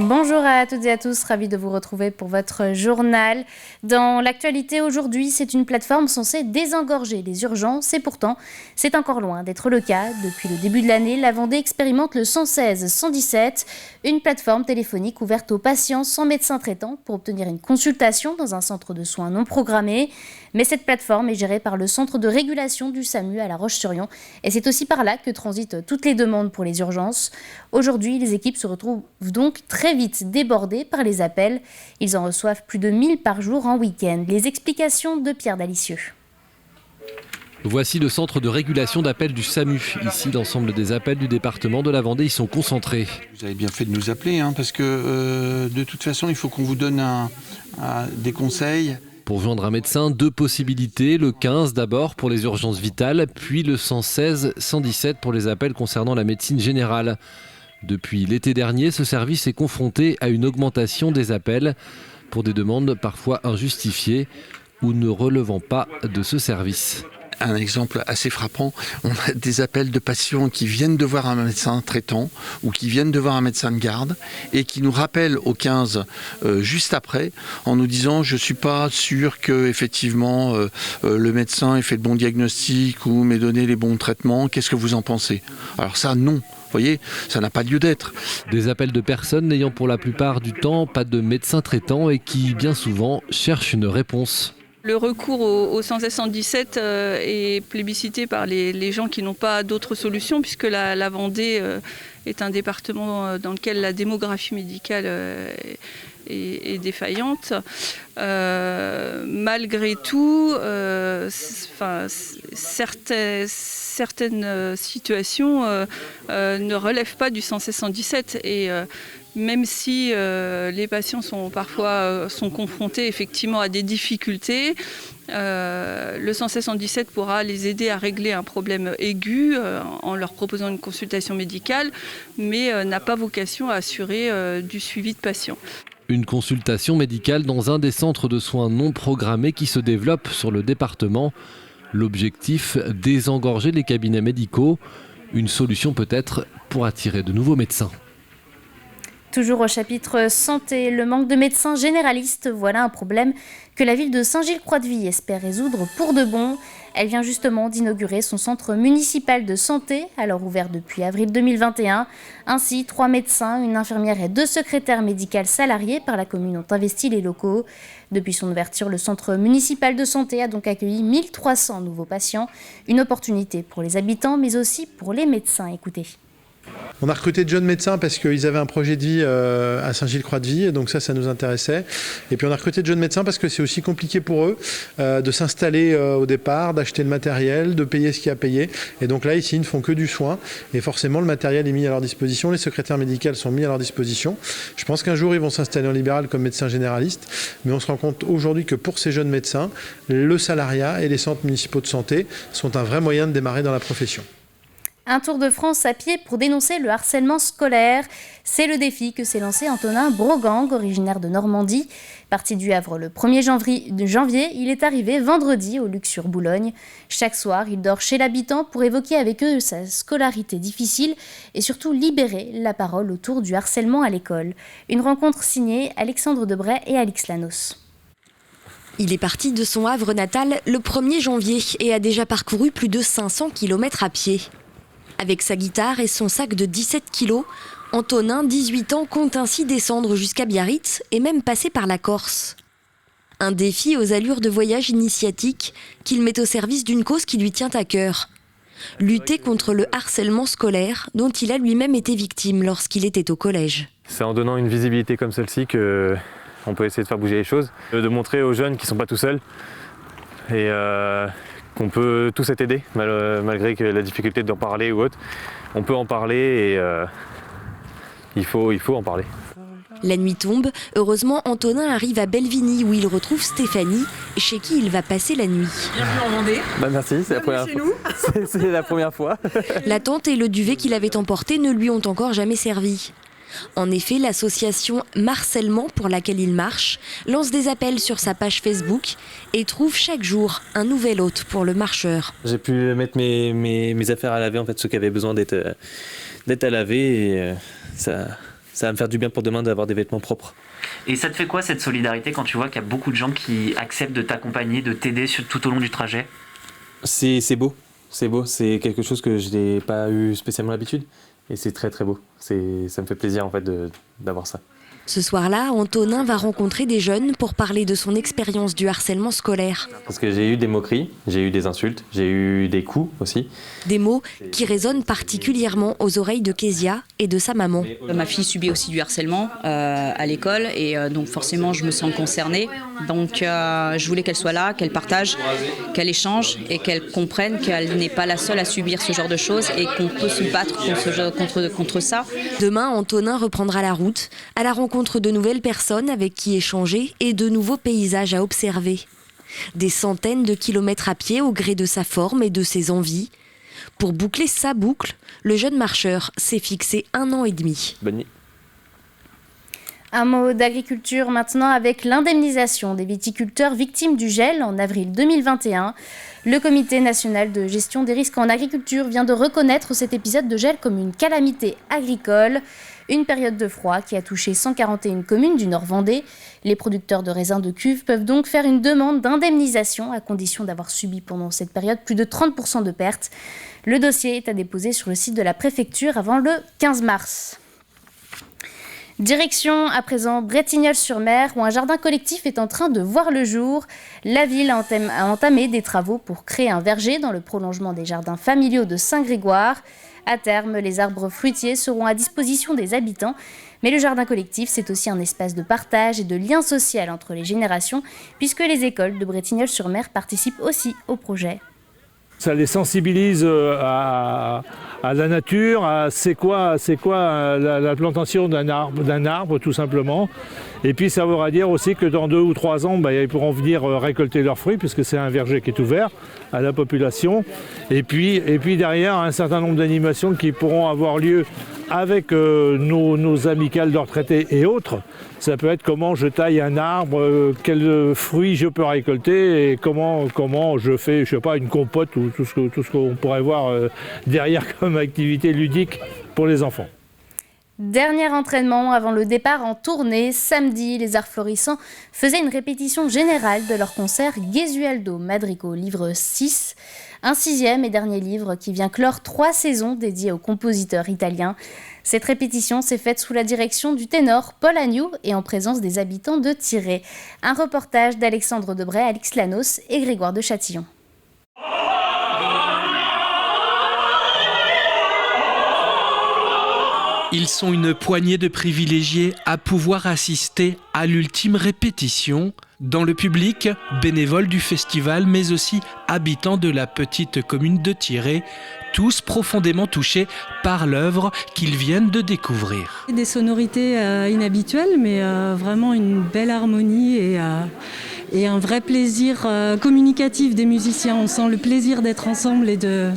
Bonjour à toutes et à tous, ravi de vous retrouver pour votre journal. Dans l'actualité aujourd'hui, c'est une plateforme censée désengorger les urgences et pourtant, c'est encore loin d'être le cas. Depuis le début de l'année, la Vendée expérimente le 116 117, une plateforme téléphonique ouverte aux patients sans médecin traitant pour obtenir une consultation dans un centre de soins non programmé. Mais cette plateforme est gérée par le centre de régulation du SAMU à La Roche-sur-Yon et c'est aussi par là que transitent toutes les demandes pour les urgences. Aujourd'hui, les équipes se retrouvent donc très vite débordés par les appels. Ils en reçoivent plus de 1000 par jour en week-end. Les explications de Pierre Dalicieux. Voici le centre de régulation d'appels du SAMU. Ici, l'ensemble des appels du département de la Vendée y sont concentrés. Vous avez bien fait de nous appeler, parce que de toute façon, il faut qu'on vous donne des conseils. Pour joindre un médecin, 2 possibilités. Le 15 d'abord pour les urgences vitales, puis le 116 117 pour les appels concernant la médecine générale. Depuis l'été dernier, ce service est confronté à une augmentation des appels pour des demandes parfois injustifiées ou ne relevant pas de ce service. Un exemple assez frappant, on a des appels de patients qui viennent de voir un médecin traitant ou qui viennent de voir un médecin de garde et qui nous rappellent au 15 juste après en nous disant je ne suis pas sûr que effectivement le médecin ait fait le bon diagnostic ou m'ait donné les bons traitements, qu'est-ce que vous en pensez? Alors ça non. Vous voyez, ça n'a pas lieu d'être. Des appels de personnes n'ayant pour la plupart du temps pas de médecin traitant et qui, bien souvent, cherchent une réponse. Le recours au 116 117 est plébiscité par les gens qui n'ont pas d'autres solutions puisque la Vendée est un département dans lequel la démographie médicale est défaillante. Malgré tout, certaines situations ne relèvent pas du 116 117 et même si les patients sont parfois confrontés effectivement à des difficultés, le 116 117 pourra les aider à régler un problème aigu en leur proposant une consultation médicale, mais n'a pas vocation à assurer du suivi de patients. Une consultation médicale dans un des centres de soins non programmés qui se développe sur le département. L'objectif, désengorger les cabinets médicaux. Une solution peut-être pour attirer de nouveaux médecins. Toujours au chapitre santé, le manque de médecins généralistes, voilà un problème que la ville de Saint-Gilles-Croix-de-Vie espère résoudre pour de bon. Elle vient justement d'inaugurer son centre municipal de santé, alors ouvert depuis avril 2021. Ainsi, 3 médecins, une infirmière et 2 secrétaires médicales salariés par la commune ont investi les locaux. Depuis son ouverture, le centre municipal de santé a donc accueilli 1300 nouveaux patients. Une opportunité pour les habitants, mais aussi pour les médecins. Écoutez. On a recruté de jeunes médecins parce qu'ils avaient un projet de vie à Saint-Gilles-Croix-de-Vie, et donc ça nous intéressait. Et puis on a recruté de jeunes médecins parce que c'est aussi compliqué pour eux de s'installer au départ, d'acheter le matériel, de payer ce qu'il y a à payer. Et donc là, ici, ils ne font que du soin. Et forcément, le matériel est mis à leur disposition, les secrétaires médicales sont mis à leur disposition. Je pense qu'un jour, ils vont s'installer en libéral comme médecins généralistes. Mais on se rend compte aujourd'hui que pour ces jeunes médecins, le salariat et les centres municipaux de santé sont un vrai moyen de démarrer dans la profession. Un tour de France à pied pour dénoncer le harcèlement scolaire. C'est le défi que s'est lancé Antonin Brogang, originaire de Normandie. Parti du Havre le 1er janvier, il est arrivé vendredi au Luc-sur-Boulogne. Chaque soir, il dort chez l'habitant pour évoquer avec eux sa scolarité difficile et surtout libérer la parole autour du harcèlement à l'école. Une rencontre signée Alexandre Debray et Alix Lanos. Il est parti de son Havre natal le 1er janvier et a déjà parcouru plus de 500 km à pied. Avec sa guitare et son sac de 17 kilos, Antonin, 18 ans, compte ainsi descendre jusqu'à Biarritz et même passer par la Corse. Un défi aux allures de voyage initiatique qu'il met au service d'une cause qui lui tient à cœur. Lutter contre le harcèlement scolaire dont il a lui-même été victime lorsqu'il était au collège. C'est en donnant une visibilité comme celle-ci qu'on peut essayer de faire bouger les choses, de montrer aux jeunes qu'ils ne sont pas tout seuls. Et qu'on peut tous être aidés, malgré que la difficulté d'en parler ou autre. On peut en parler et il faut en parler. La nuit tombe. Heureusement, Antonin arrive à Belvigny où il retrouve Stéphanie, chez qui il va passer la nuit. Bienvenue en Vendée. Merci, c'est la première fois. C'est la première fois. La tente et le duvet qu'il avait emporté ne lui ont encore jamais servi. En effet, l'association Marcellement, pour laquelle il marche, lance des appels sur sa page Facebook et trouve chaque jour un nouvel hôte pour le marcheur. J'ai pu mettre mes affaires à laver, en fait, ceux qui avaient besoin d'être à laver, et ça ça va me faire du bien pour demain d'avoir des vêtements propres. Et ça te fait quoi cette solidarité quand tu vois qu'il y a beaucoup de gens qui acceptent de t'accompagner, de t'aider tout au long du trajet? C'est beau, c'est quelque chose que je n'ai pas eu spécialement l'habitude et c'est très très beau. Ça me fait plaisir en fait d'avoir ça. Ce soir-là, Antonin va rencontrer des jeunes pour parler de son expérience du harcèlement scolaire. Parce que j'ai eu des moqueries, j'ai eu des insultes, j'ai eu des coups aussi. Des mots qui résonnent particulièrement aux oreilles de Kezia et de sa maman. Ma fille subit aussi du harcèlement à l'école et donc forcément je me sens concernée. Donc je voulais qu'elle soit là, qu'elle partage, qu'elle échange et qu'elle comprenne qu'elle n'est pas la seule à subir ce genre de choses et qu'on peut se battre contre ça. Demain, Antonin reprendra la route à la rencontre de nouvelles personnes avec qui échanger et de nouveaux paysages à observer. Des centaines de kilomètres à pied au gré de sa forme et de ses envies. Pour boucler sa boucle, le jeune marcheur s'est fixé 1 an et demi. Bonne nuit. Un mot d'agriculture maintenant avec l'indemnisation des viticulteurs victimes du gel en avril 2021. Le Comité national de gestion des risques en agriculture vient de reconnaître cet épisode de gel comme une calamité agricole. Une période de froid qui a touché 141 communes du Nord-Vendée. Les producteurs de raisins de cuve peuvent donc faire une demande d'indemnisation à condition d'avoir subi pendant cette période plus de 30% de pertes. Le dossier est à déposer sur le site de la préfecture avant le 15 mars. Direction à présent Bretignolles-sur-Mer où un jardin collectif est en train de voir le jour. La ville a entamé des travaux pour créer un verger dans le prolongement des jardins familiaux de Saint-Grégoire. À terme, les arbres fruitiers seront à disposition des habitants. Mais le jardin collectif, c'est aussi un espace de partage et de lien social entre les générations, puisque les écoles de Bretignolles-sur-Mer participent aussi au projet. Ça les sensibilise à la nature, à c'est quoi la plantation d'un arbre tout simplement. Et puis ça voudra dire aussi que dans 2 ou 3 ans, ils pourront venir récolter leurs fruits puisque c'est un verger qui est ouvert à la population. Et puis derrière, un certain nombre d'animations qui pourront avoir lieu avec nos amicales de retraités et autres. Ça peut être comment je taille un arbre, quels fruits je peux récolter et comment je fais, je sais pas, une compote ou tout ce qu'on pourrait voir derrière comme activité ludique pour les enfants. Dernier entraînement avant le départ en tournée. Samedi, les Arts Florissants faisaient une répétition générale de leur concert Gesualdo Madrigo, livre 6. Un 6e et dernier livre qui vient clore 3 saisons dédiées au compositeur italien. Cette répétition s'est faite sous la direction du ténor Paul Agnew et en présence des habitants de Tiré. Un reportage d'Alexandre Debray, Alix Lanos et Grégoire de Châtillon. Ils sont une poignée de privilégiés à pouvoir assister à l'ultime répétition. Dans le public, bénévoles du festival, mais aussi habitants de la petite commune de Tiré, tous profondément touchés par l'œuvre qu'ils viennent de découvrir. Des sonorités inhabituelles, mais vraiment une belle harmonie et un vrai plaisir communicatif des musiciens. On sent le plaisir d'être ensemble et de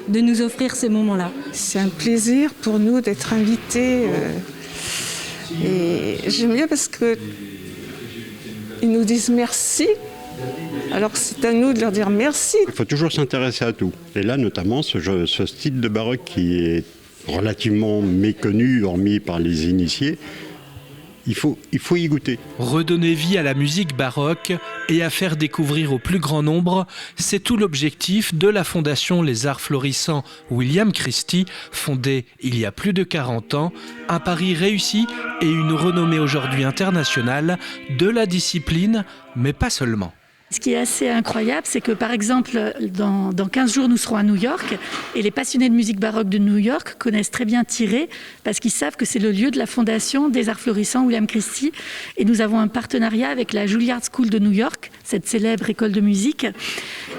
nous offrir ces moments-là. C'est un plaisir pour nous d'être invités. Et j'aime bien parce qu'ils nous disent merci. Alors c'est à nous de leur dire merci. Il faut toujours s'intéresser à tout. Et là notamment ce style de baroque qui est relativement méconnu, hormis par les initiés. Il faut y goûter. Redonner vie à la musique baroque et à faire découvrir au plus grand nombre, c'est tout l'objectif de la fondation Les Arts Florissants William Christie, fondée il y a plus de 40 ans, un pari réussi et une renommée aujourd'hui internationale de la discipline, mais pas seulement. Ce qui est assez incroyable, c'est que par exemple, dans 15 jours, nous serons à New York et les passionnés de musique baroque de New York connaissent très bien Tiré parce qu'ils savent que c'est le lieu de la fondation des Arts Florissants William Christie. Et nous avons un partenariat avec la Juilliard School de New York, cette célèbre école de musique.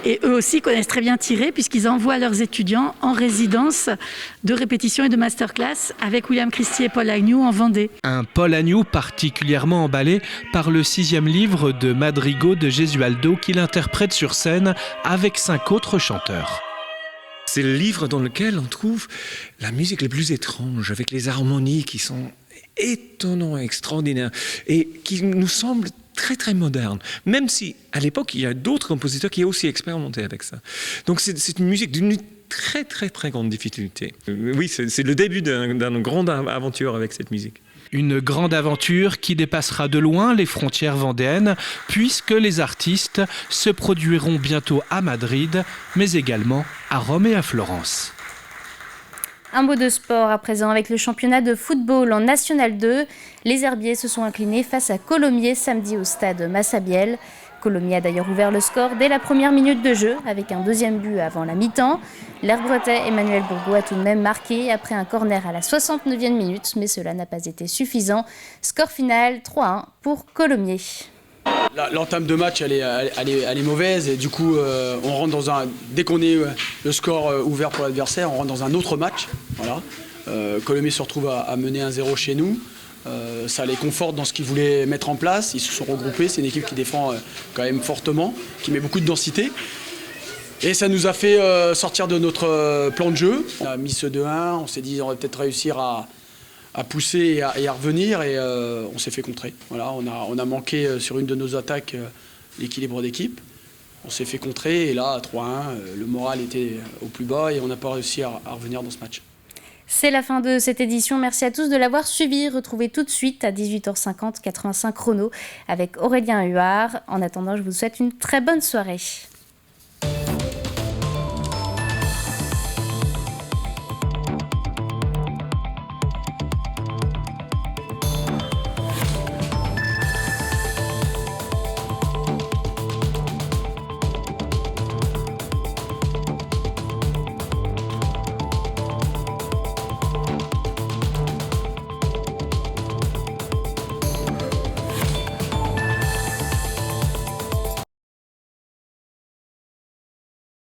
Et eux aussi connaissent très bien Tiré puisqu'ils envoient leurs étudiants en résidence de répétition et de masterclass avec William Christie et Paul Agnew en Vendée. Un Paul Agnew particulièrement emballé par le 6e livre de Madrigo de Gesualdo qu'il interprète sur scène avec 5 autres chanteurs. C'est le livre dans lequel on trouve la musique la plus étrange, avec les harmonies qui sont étonnantes, extraordinaires, et qui nous semblent très très modernes, même si à l'époque il y a d'autres compositeurs qui ont aussi expérimenté avec ça. Donc c'est une musique d'une très très très grande difficulté. Oui, c'est le début d'une grande aventure avec cette musique. Une grande aventure qui dépassera de loin les frontières vendéennes, puisque les artistes se produiront bientôt à Madrid, mais également à Rome et à Florence. Un mot de sport à présent avec le championnat de football en National 2. Les Herbiers se sont inclinés face à Colomiers samedi au stade Massabielle. Colomiers a d'ailleurs ouvert le score dès la première minute de jeu avec un deuxième but avant la mi-temps. L'Herbretais Emmanuel Bourgault a tout de même marqué après un corner à la 69e minute, mais cela n'a pas été suffisant. Score final 3-1 pour Colomiers. L'entame de match elle est mauvaise et du coup on rentre dans dès qu'on est le score ouvert pour l'adversaire, on rentre dans un autre match. Voilà. Colomiers se retrouve à mener 1-0 chez nous. Ça les conforte dans ce qu'ils voulaient mettre en place. Ils se sont regroupés. C'est une équipe qui défend quand même fortement, qui met beaucoup de densité. Et ça nous a fait sortir de notre plan de jeu. On a mis ce 2-1. On s'est dit on va peut-être réussir à pousser et à revenir. Et on s'est fait contrer. Voilà, on a manqué sur une de nos attaques l'équilibre d'équipe. On s'est fait contrer. Et là, à 3-1, le moral était au plus bas et on n'a pas réussi à revenir dans ce match. C'est la fin de cette édition. Merci à tous de l'avoir suivi. Retrouvez tout de suite à 18h50 85 chrono avec Aurélien Huard. En attendant, je vous souhaite une très bonne soirée.